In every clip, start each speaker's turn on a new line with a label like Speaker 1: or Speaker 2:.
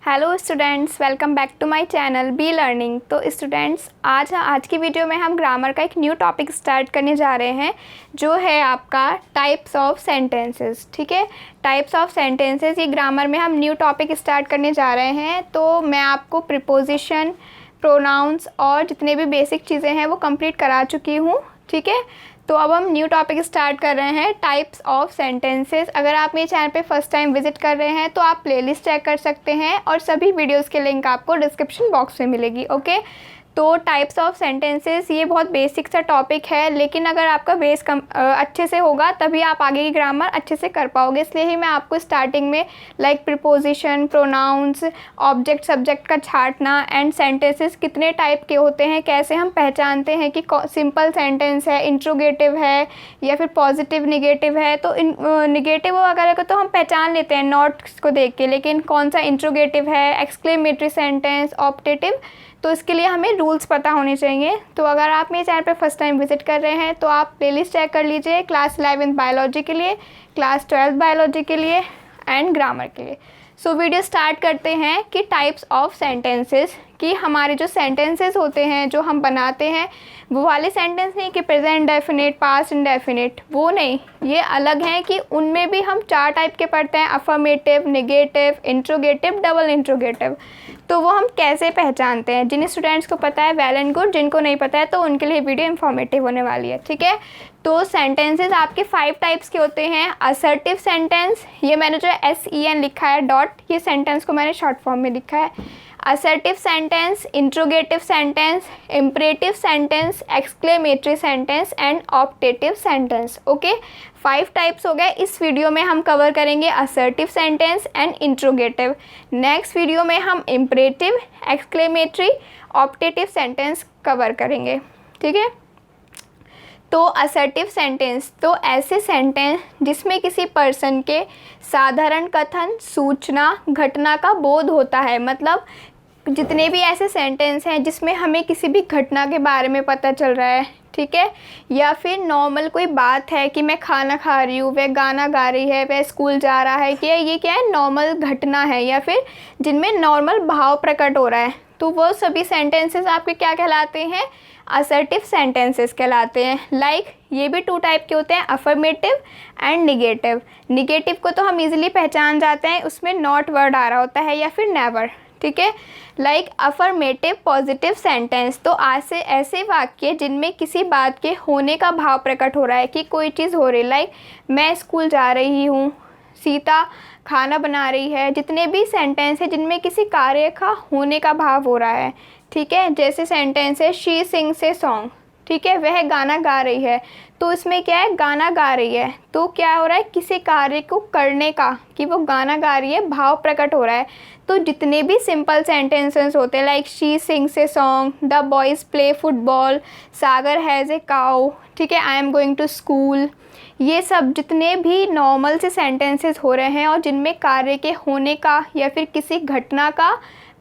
Speaker 1: Hello students, welcome back to my channel B Learning. तो students, आज की video में हम ग्रामर का एक न्यू टॉपिक स्टार्ट करने जा रहे हैं, जो है आपका टाइप्स ऑफ सेंटेंसेस। ठीक है, टाइप्स ऑफ सेंटेंसेस, ये ग्रामर में हम न्यू टॉपिक स्टार्ट करने जा रहे हैं। तो मैं आपको प्रीपोजिशन, प्रोनाउंस और जितने भी बेसिक चीज़ें हैं वो कंप्लीट करा चुकी हूँ। ठीक है, तो अब हम न्यू टॉपिक स्टार्ट कर रहे हैं, टाइप्स ऑफ सेंटेंसेस। अगर आप मेरे चैनल पे फर्स्ट टाइम विजिट कर रहे हैं तो आप प्लेलिस्ट चेक कर सकते हैं और सभी वीडियोस के लिंक आपको डिस्क्रिप्शन बॉक्स में मिलेगी। ओके, तो टाइप्स ऑफ सेंटेंसेस ये बहुत बेसिक सा टॉपिक है, लेकिन अगर आपका बेस अच्छे से होगा तभी आप आगे की ग्रामर अच्छे से कर पाओगे। इसलिए ही मैं आपको स्टार्टिंग में like preposition, pronouns, object subject का छांटना एंड सेंटेंसेस कितने टाइप के होते हैं, कैसे हम पहचानते हैं कि सिंपल सेंटेंस है, इंट्रोगेटिव है या फिर पॉजिटिव निगेटिव है। तो निगेटिव वगैरह को तो हम पहचान लेते हैं नोट्स को देख के, लेकिन कौन सा इंट्रोगेटिव है, एक्सक्लेमेटरी सेंटेंस, ऑप्टेटिव, तो इसके लिए हमें रूल्स पता होने चाहिए। तो अगर आप मेरे चैनल पे फर्स्ट टाइम विजिट कर रहे हैं तो आप प्लेलिस्ट चेक कर लीजिए, क्लास 11 बायोलॉजी के लिए, क्लास 12 बायोलॉजी के लिए एंड ग्रामर के लिए। सो वीडियो स्टार्ट करते हैं कि टाइप्स ऑफ सेंटेंसेस, कि हमारे जो सेंटेंसेस होते हैं जो हम बनाते हैं वो वाले सेंटेंस नहीं कि प्रेजेंट डेफिनेट, पास्ट इंडेफिनिट, वो नहीं, ये अलग हैं कि उनमें भी हम 4 टाइप के पढ़ते हैं, affirmative, negative, interrogative, double interrogative. तो वो हम कैसे पहचानते हैं? जिन स्टूडेंट्स को पता है वेल एंड गुड, जिनको नहीं पता है तो उनके लिए वीडियो इन्फॉर्मेटिव होने वाली है। ठीक है, तो सेंटेंसेस आपके 5 टाइप्स के होते हैं। असर्टिव सेंटेंस, ये मैंने जो SEN लिखा है डॉट, ये सेंटेंस को मैंने शॉर्ट फॉर्म में लिखा है। Assertive sentence, interrogative sentence, imperative sentence, exclamatory sentence and optative sentence. Okay, 5 types हो गए। इस वीडियो में हम कवर करेंगे assertive sentence and interrogative. Next video में हम imperative, exclamatory, optative sentence cover करेंगे। ठीक है, तो असर्टिव सेंटेंस तो ऐसे सेंटेंस जिसमें किसी पर्सन के साधारण कथन, सूचना, घटना का बोध होता है। मतलब जितने भी ऐसे सेंटेंस हैं जिसमें हमें किसी भी घटना के बारे में पता चल रहा है, ठीक है, या फिर नॉर्मल कोई बात है कि मैं खाना खा रही हूँ, वह गाना गा रही है, वह स्कूल जा रहा है, कि ये क्या है, नॉर्मल घटना है, या फिर जिनमें नॉर्मल भाव प्रकट हो रहा है, तो वो सभी सेंटेंसेस आपके क्या कहलाते हैं? असर्टिव सेंटेंसेस कहलाते हैं। लाइक ये भी 2 टाइप के होते हैं, अफर्मेटिव एंड निगेटिव। निगेटिव को तो हम इजीली पहचान जाते हैं, उसमें नॉट वर्ड आ रहा होता है या फिर नेवर। ठीक है, लाइक अफर्मेटिव पॉजिटिव सेंटेंस, तो ऐसे वाक्य जिनमें किसी बात के होने का भाव प्रकट हो रहा है कि कोई चीज़ हो रही, लाइक मैं स्कूल जा रही हूँ, सीता खाना बना रही है। जितने भी सेंटेंस है जिनमें किसी कार्य का होने का भाव हो रहा है, ठीक है, जैसे सेंटेंस है शी सिंग्स ए सॉन्ग, ठीक है, वह गाना गा रही है, तो इसमें क्या है, गाना गा रही है, तो क्या हो रहा है, किसी कार्य को करने का, कि वो गाना गा रही है, भाव प्रकट हो रहा है। तो जितने भी सिंपल सेंटेंसेस होते हैं like she sings a song, the boys play football, Sagar has a cow, ठीक है, I am going to school, ये सब जितने भी नॉर्मल से सेंटेंसेस हो रहे हैं और जिनमें कार्य के होने का या फिर किसी घटना का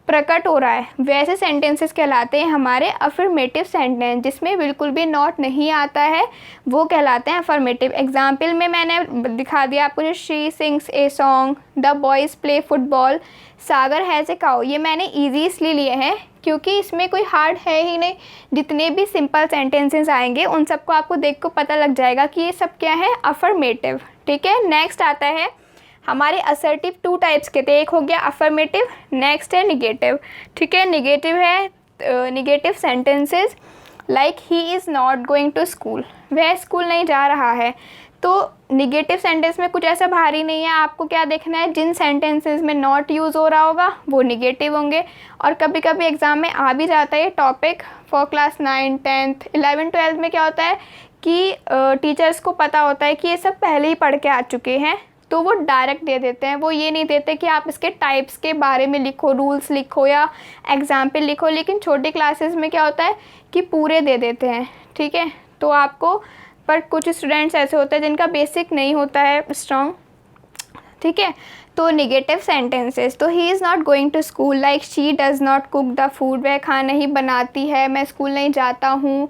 Speaker 1: प्रकट हो रहा है, वैसे सेंटेंसेस कहलाते हैं हमारे अफर्मेटिव सेंटेंस। जिसमें बिल्कुल भी नॉट नहीं आता है वो कहलाते हैं अफर्मेटिव। एग्जाम्पल में मैंने दिखा दिया आपको, जो she sings a song, the boys play football, Sagar has a cow, ये मैंने ईजी इसलिए लिए हैं क्योंकि इसमें कोई हार्ड है ही नहीं। जितने भी सिंपल सेंटेंसेस आएंगे उन सबको आपको देख को पता लग जाएगा कि ये सब क्या है, अफर्मेटिव। ठीक है, नेक्स्ट आता है हमारे असर्टिव 2 टाइप्स के थे, एक हो गया अफर्मेटिव, नेक्स्ट है निगेटिव। ठीक है, निगेटिव है negative sentences like he is not going to school, वह स्कूल नहीं जा रहा है। तो निगेटिव सेंटेंस में कुछ ऐसा भारी नहीं है, आपको क्या देखना है, जिन सेंटेंसेस में नॉट यूज़ हो रहा होगा वो निगेटिव होंगे। और कभी कभी एग्ज़ाम में आ भी जाता है ये टॉपिक फॉर क्लास 9, 10, 11, 12 में क्या होता है कि टीचर्स को पता होता है कि ये सब पहले ही पढ़ के आ चुके हैं, तो वो डायरेक्ट दे देते हैं। वो ये नहीं देते कि आप इसके टाइप्स के बारे में लिखो, रूल्स लिखो या एग्जाम्पल लिखो, लेकिन छोटी क्लासेस में क्या होता है कि पूरे दे देते हैं। ठीक है, तो आपको, पर कुछ स्टूडेंट्स ऐसे होते हैं जिनका बेसिक नहीं होता है स्ट्रॉन्ग। ठीक है, तो निगेटिव सेंटेंसेस, तो he is not going to school, like she does not cook the food, वह खाना नहीं बनाती है, मैं स्कूल नहीं जाता हूँ।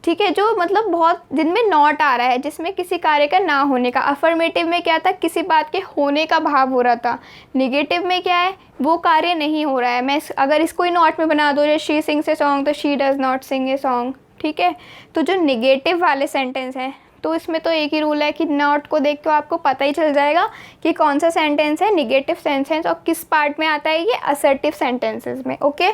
Speaker 1: ठीक है, जो मतलब बहुत जिनमें नॉट आ रहा है, जिसमें किसी कार्य का ना होने का। अफर्मेटिव में क्या था, किसी बात के होने का भाव हो रहा था। निगेटिव में क्या है, वो कार्य नहीं हो रहा है। मैं अगर इसको ही नॉट में बना दो, शी सिंग्स ए सॉन्ग, तो she does not sing a song. ठीक है, तो जो निगेटिव वाले सेंटेंस हैं, तो इसमें तो एक ही रूल है कि नॉट को देख के आपको पता ही चल जाएगा कि कौन सा सेंटेंस है निगेटिव सेंटेंस और किस पार्ट में आता है ये असर्टिव सेंटेंसेस में। ओके,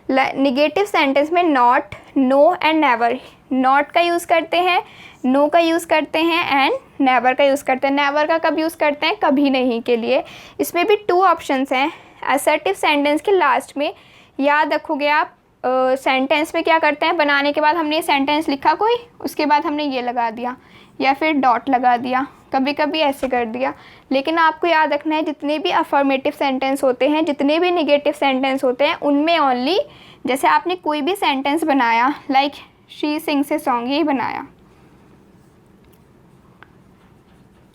Speaker 1: निगेटिव सेंटेंस में not, no and never. Not का यूज़ करते हैं, नो का यूज़ करते हैं एंड नेवर का यूज़ करते हैं। नेवर का कब यूज़ करते हैं, कभी नहीं के लिए। इसमें भी 2 ऑप्शंस हैं। असर्टिव सेंटेंस के लास्ट में याद रखोगे आप, सेंटेंस में क्या करते हैं, बनाने के बाद हमने सेंटेंस लिखा कोई, उसके बाद हमने ये लगा दिया या फिर डॉट लगा दिया, कभी कभी ऐसे कर दिया। लेकिन आपको याद रखना है जितने भी अफर्मेटिव सेंटेंस होते हैं, जितने भी निगेटिव सेंटेंस होते हैं, उनमें ओनली, जैसे आपने कोई भी सेंटेंस बनाया, like she sings a song, यही बनाया,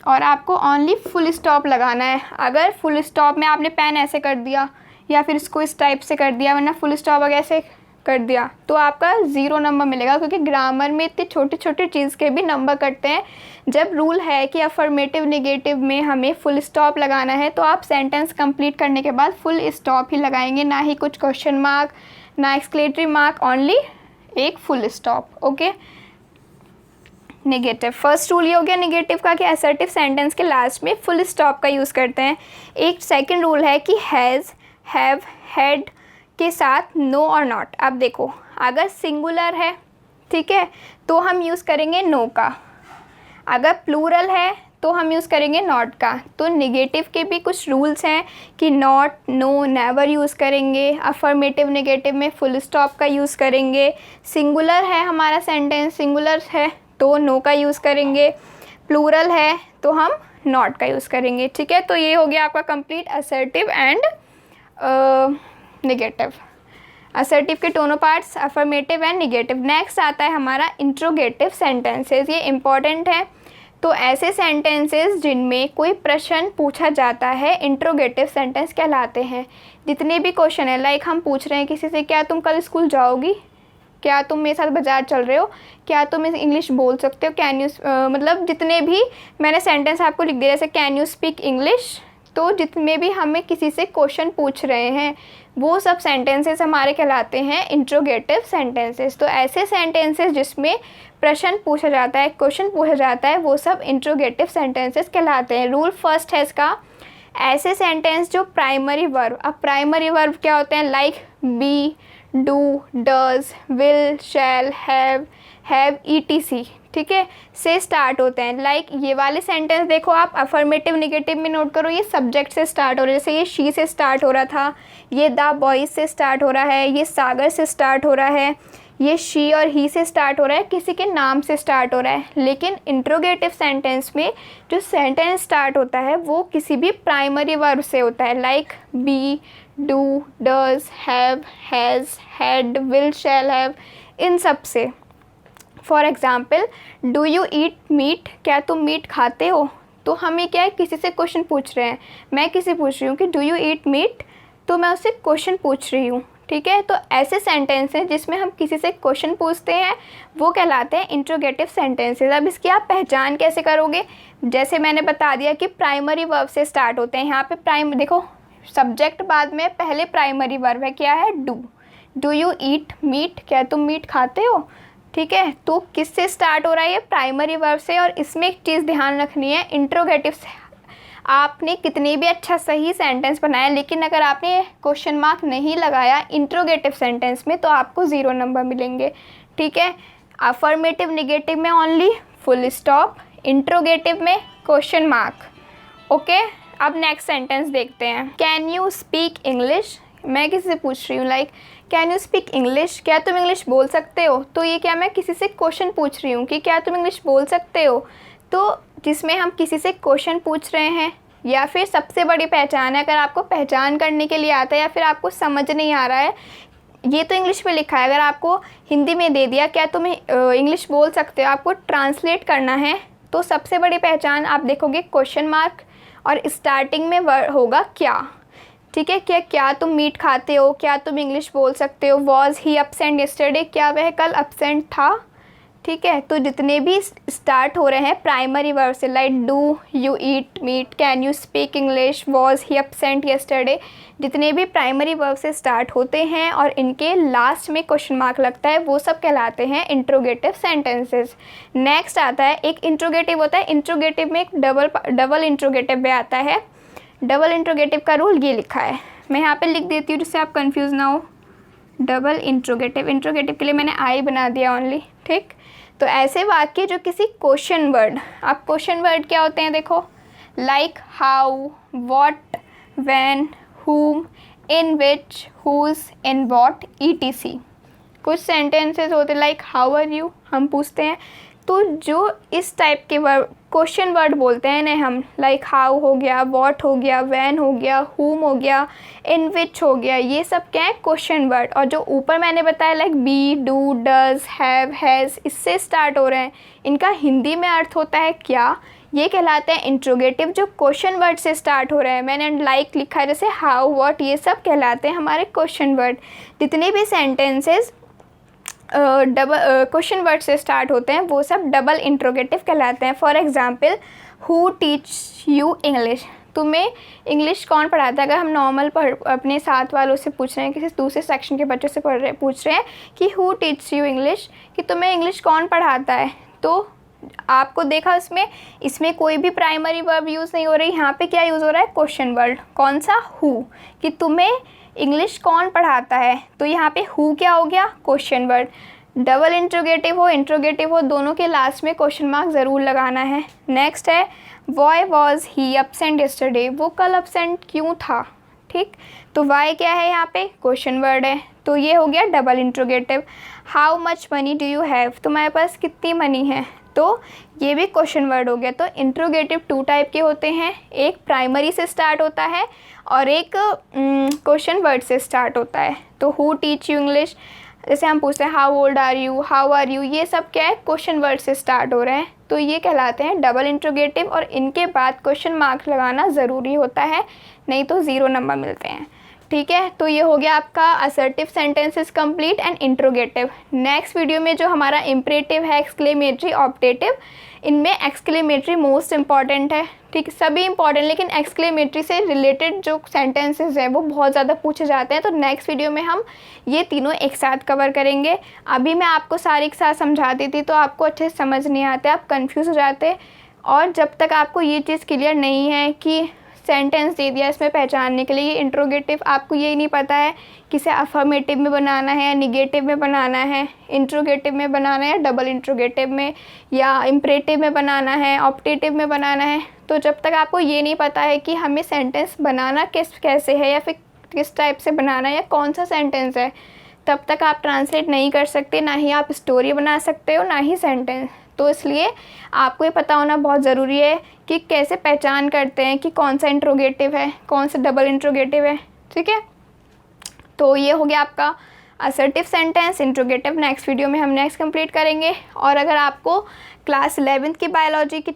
Speaker 1: और आपको ओनली फुल स्टॉप लगाना है। अगर फुल स्टॉप में आपने पेन ऐसे कर दिया या फिर इसको इस टाइप से कर दिया, वरना फुल स्टॉप अगर ऐसे कर दिया, तो आपका 0 नंबर मिलेगा, क्योंकि ग्रामर में इतनी छोटी छोटी चीज़ के भी नंबर कटते हैं। जब रूल है कि अफर्मेटिव निगेटिव में हमें फुल स्टॉप लगाना है, तो आप सेंटेंस कंप्लीट करने के बाद फुल स्टॉप ही लगाएंगे, ना ही कुछ क्वेश्चन मार्क, ना एक्सक्लेटरी मार्क, ओनली एक full stop. Okay, negative, first rule ये हो गया निगेटिव का कि असर्टिव सेंटेंस के लास्ट में फुल स्टॉप का यूज़ करते हैं। एक सेकंड रूल है कि हैज़, हैव, हैड के साथ नो और नॉट। अब देखो, अगर सिंगुलर है, ठीक है, तो हम यूज़ करेंगे नो का। अगर प्लूरल है तो हम यूज़ करेंगे नॉट का। तो निगेटिव के भी कुछ रूल्स हैं कि नॉट, नो, नेवर यूज़ करेंगे। अफर्मेटिव निगेटिव में फुल स्टॉप का यूज़ करेंगे। सिंगुलर है हमारा सेंटेंस, सिंगुलर है तो नो का यूज़ करेंगे। प्लूरल है तो हम नॉट का यूज़ करेंगे। ठीक है, तो ये हो गया आपका complete assertive and negative. Assertive के दोनों parts, affirmative and negative. Next आता है हमारा इंट्रोगेटिव सेंटेंसेस। ये इम्पॉर्टेंट है। तो ऐसे सेंटेंसेस जिनमें कोई प्रश्न पूछा जाता है, इंट्रोगेटिव सेंटेंस कहलाते हैं। जितने भी क्वेश्चन है, लाइक हम पूछ रहे हैं किसी से, क्या तुम कल स्कूल जाओगी, क्या तुम मेरे साथ बाजार चल रहे हो, क्या तुम इंग्लिश बोल सकते हो, कैन यू, मतलब जितने भी मैंने सेंटेंस आपको लिख दिया, जैसे कैन यू स्पीक इंग्लिश। तो जितने भी हमें किसी से क्वेश्चन पूछ रहे हैं, वो सब सेंटेंसेस हमारे कहलाते हैं इंट्रोगेटिव सेंटेंसेस। तो ऐसे सेंटेंसेस जिसमें प्रश्न पूछा जाता है, क्वेश्चन पूछा जाता है, वो सब इंट्रोगेटिव सेंटेंसेस कहलाते हैं। रूल फर्स्ट है इसका, ऐसे सेंटेंस जो प्राइमरी वर्ब, अब प्राइमरी वर्ब क्या होते हैं, like be, do, does, will, shall, have, ETC, ठीक है, से स्टार्ट होते हैं। लाइक ये वाले सेंटेंस देखो आप, अफर्मेटिव निगेटिव में नोट करो, ये सब्जेक्ट से स्टार्ट हो रहे हैं। जैसे ये शी से स्टार्ट हो रहा था, ये द बॉयज़ से स्टार्ट हो रहा है, ये सागर से स्टार्ट हो रहा है, ये शी और ही से स्टार्ट हो रहा है, किसी के नाम से स्टार्ट हो रहा है। लेकिन इंट्रोगेटिव सेंटेंस में जो सेंटेंस स्टार्ट होता है वो किसी भी प्राइमरी वर्ब से होता है, like be, do, does, have, has, had, will, shall have, इन सब से। For example, do you eat meat, क्या तुम मीट खाते हो। तो हमें क्या है, किसी से क्वेश्चन पूछ रहे हैं, मैं किसी पूछ रही हूँ कि डू यू ईट मीट, तो मैं उससे क्वेश्चन पूछ रही हूँ। ठीक है, तो ऐसे सेंटेंस हैं जिसमें हम किसी से क्वेश्चन पूछते हैं, वो कहलाते हैं इंट्रोगेटिव सेंटेंसेस। अब इसकी आप पहचान कैसे करोगे, जैसे मैंने बता दिया कि प्राइमरी वर्ब से स्टार्ट होते हैं। यहाँ पे देखो, सब्जेक्ट बाद में, पहले प्राइमरी वर्ब है, क्या है, डू यू ईट मीट, क्या तुम मीट खाते हो। ठीक है, तो किससे स्टार्ट हो रहा है, ये प्राइमरी वर्ब से। और इसमें एक चीज़ ध्यान रखनी है, इंट्रोगेटिव से आपने कितने भी अच्छा सही सेंटेंस बनाया, लेकिन अगर आपने क्वेश्चन मार्क नहीं लगाया इंट्रोगेटिव सेंटेंस में, तो आपको 0 नंबर मिलेंगे। ठीक है, अफर्मेटिव निगेटिव में ओनली फुल स्टॉप, इंट्रोगेटिव में क्वेश्चन मार्क। ओके, अब नेक्स्ट सेंटेंस देखते हैं। कैन यू स्पीक इंग्लिश, मैं किसी से पूछ रही हूँ, like can you speak English, क्या तुम इंग्लिश बोल सकते हो। तो ये क्या, मैं किसी से क्वेश्चन पूछ रही हूँ कि क्या तुम इंग्लिश बोल सकते हो। तो जिसमें हम किसी से क्वेश्चन पूछ रहे हैं, या फिर सबसे बड़ी पहचान है, अगर आपको पहचान करने के लिए आता है या फिर आपको समझ नहीं आ रहा है, ये तो इंग्लिश में लिखा है, अगर आपको हिंदी में दे दिया क्या तुम इंग्लिश बोल सकते हो, आपको ट्रांसलेट करना है, तो सबसे बड़ी पहचान आप देखोगे क्वेश्चन मार्क, और स्टार्टिंग में वर्ड होगा क्या। ठीक है, क्या तुम मीट खाते हो, क्या तुम इंग्लिश बोल सकते हो। वॉज ही अपसेंट यस्टरडे, क्या वह कल अपसेंट था। ठीक है। तो जितने भी स्टार्ट हो रहे हैं प्राइमरी वर्ब से, like do, you eat meet, can you speak English, was he absent yesterday, जितने भी प्राइमरी वर्ब से स्टार्ट होते हैं और इनके लास्ट में क्वेश्चन मार्क लगता है, वो सब कहलाते हैं इंट्रोगेटिव सेंटेंसेस। नेक्स्ट आता है एक इंट्रोगेटिव होता है। इंट्रोगेटिव में एक डबल इंट्रोगेटिव में आता है। डबल इंट्रोगेटिव का रूल ये लिखा है, मैं यहाँ पे लिख देती हूँ जिससे आप कंफ्यूज ना हो। डबल इंट्रोगेटिव, इंट्रोगेटिव के लिए मैंने आई बना दिया ओनली, ठीक। तो ऐसे वाक्य जो किसी क्वेश्चन वर्ड, आप क्वेश्चन वर्ड क्या होते हैं देखो, like how, what, when, whom, in which, whose, in what, etc. कुछ सेंटेंसेस होते लाइक हाउ आर यू, हम पूछते हैं। तो जो इस टाइप के वर्ड क्वेश्चन वर्ड बोलते हैं ना हम, लाइक हाउ हो गया, व्हाट हो गया, व्हेन हो गया, whom हो गया, in which हो गया, ये सब क्या है क्वेश्चन वर्ड। और जो ऊपर मैंने बताया like be, do, does, have, has, इससे स्टार्ट हो रहे हैं, इनका हिंदी में अर्थ होता है क्या, ये कहलाते हैं इंट्रोगेटिव जो क्वेश्चन वर्ड से स्टार्ट हो रहे हैं। मैंने लाइक लिखा है जैसे हाउ, व्हाट, ये सब कहलाते हैं हमारे क्वेश्चन वर्ड। जितने भी सेंटेंसेस डबल क्वेश्चन वर्ड से स्टार्ट होते हैं वो सब डबल इंट्रोगेटिव कहलाते हैं। For example, who teach you English, तुम्हें इंग्लिश कौन पढ़ाता है। अगर हम नॉर्मल अपने साथ वालों से पूछ रहे हैं, किसी दूसरे सेक्शन के बच्चों से पूछ रहे हैं कि हु टीच यू इंग्लिश, कि तुम्हें इंग्लिश कौन पढ़ाता है, तो आपको देखा इसमें कोई भी प्राइमरी वर्ब यूज़ नहीं हो रही। यहाँ पे क्या यूज़ हो रहा है, क्वेश्चन वर्ड, कौन सा, हु, कि तुम्हें इंग्लिश कौन पढ़ाता है। तो यहाँ पे हु क्या हो गया, क्वेश्चन वर्ड। डबल इंट्रोगेटिव हो, दोनों के लास्ट में क्वेश्चन मार्क ज़रूर लगाना है। नेक्स्ट है why was he absent yesterday, वो कल एब्सेंट क्यों था, ठीक। तो वाई क्या है यहाँ पे, क्वेश्चन वर्ड है, तो ये हो गया double interrogative. How much money do you have, तुम्हारे पास कितनी मनी है, तो ये भी क्वेश्चन वर्ड हो गया। तो इंट्रोगेटिव टू टाइप के होते हैं, एक प्राइमरी से स्टार्ट होता है और एक क्वेश्चन वर्ड से स्टार्ट होता है। तो हु टीच यू इंग्लिश, जैसे हम पूछते हैं how old are you, how are you, ये सब क्या है, क्वेश्चन वर्ड से स्टार्ट हो रहे हैं, तो ये कहलाते हैं डबल इंट्रोगेटिव। और इनके बाद क्वेश्चन मार्क लगाना ज़रूरी होता है, नहीं तो 0 नंबर मिलते हैं, ठीक है। तो ये हो गया आपका assertive sentences complete and interrogative. Next video में जो हमारा इम्परेटिव है, एक्सक्लेमेटरी, ऑप्टेटिव, इनमें एक्सक्लेमेटरी मोस्ट इंपॉर्टेंट है, ठीक। सभी इंपॉर्टेंट, लेकिन एक्सक्लेमेटरी से रिलेटेड जो सेंटेंसेस हैं वो बहुत ज़्यादा पूछे जाते हैं। तो नेक्स्ट वीडियो में हम ये तीनों एक साथ कवर करेंगे। अभी मैं आपको सारी एक साथ समझा दी थी तो आपको अच्छे से समझ नहीं आते, आप कन्फ्यूज़ हो जाते। और जब तक आपको ये चीज़ क्लियर नहीं है कि सेंटेंस दे दिया इसमें पहचानने के लिए, ये इंट्रोगेटिव, आपको ये नहीं पता है कि इसे अफर्मेटिव में बनाना है या निगेटिव में बनाना है, इंट्रोगेटिव में बनाना है, डबल इंट्रोगेटिव में, या इम्परेटिव में बनाना है, ऑप्टेटिव में बनाना है। तो जब तक आपको ये नहीं पता है कि हमें सेंटेंस बनाना कैसे है या फिर किस टाइप से बनाना है या कौन सा सेंटेंस है, तब तक आप ट्रांसलेट नहीं कर सकते, ना ही आप स्टोरी बना सकते हो, ना ही सेंटेंस। तो इसलिए आपको ये पता होना बहुत ज़रूरी है कि कैसे पहचान करते हैं कि कौन सा इंट्रोगेटिव है, कौन सा डबल इंट्रोगेटिव है, ठीक है। तो ये हो गया आपका assertive sentence, interrogative. Next video में हम नेक्स्ट कंप्लीट करेंगे। और अगर आपको क्लास 11th की बायोलॉजी की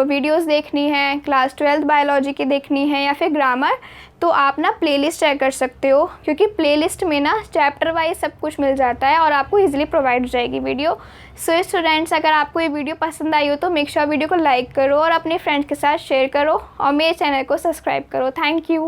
Speaker 1: वीडियोस देखनी है, क्लास 12th बायोलॉजी की देखनी है, या फिर ग्रामर, तो आप ना प्लेलिस्ट चेक कर सकते हो, क्योंकि प्लेलिस्ट में ना चैप्टर वाइज सब कुछ मिल जाता है और आपको इजीली प्रोवाइड हो जाएगी वीडियो। सो स्टूडेंट्स, अगर आपको ये वीडियो पसंद आई हो तो मेक श्योर वीडियो को लाइक करो और अपने फ्रेंड्स के साथ शेयर करो और मेरे चैनल को सब्सक्राइब करो। Thank you.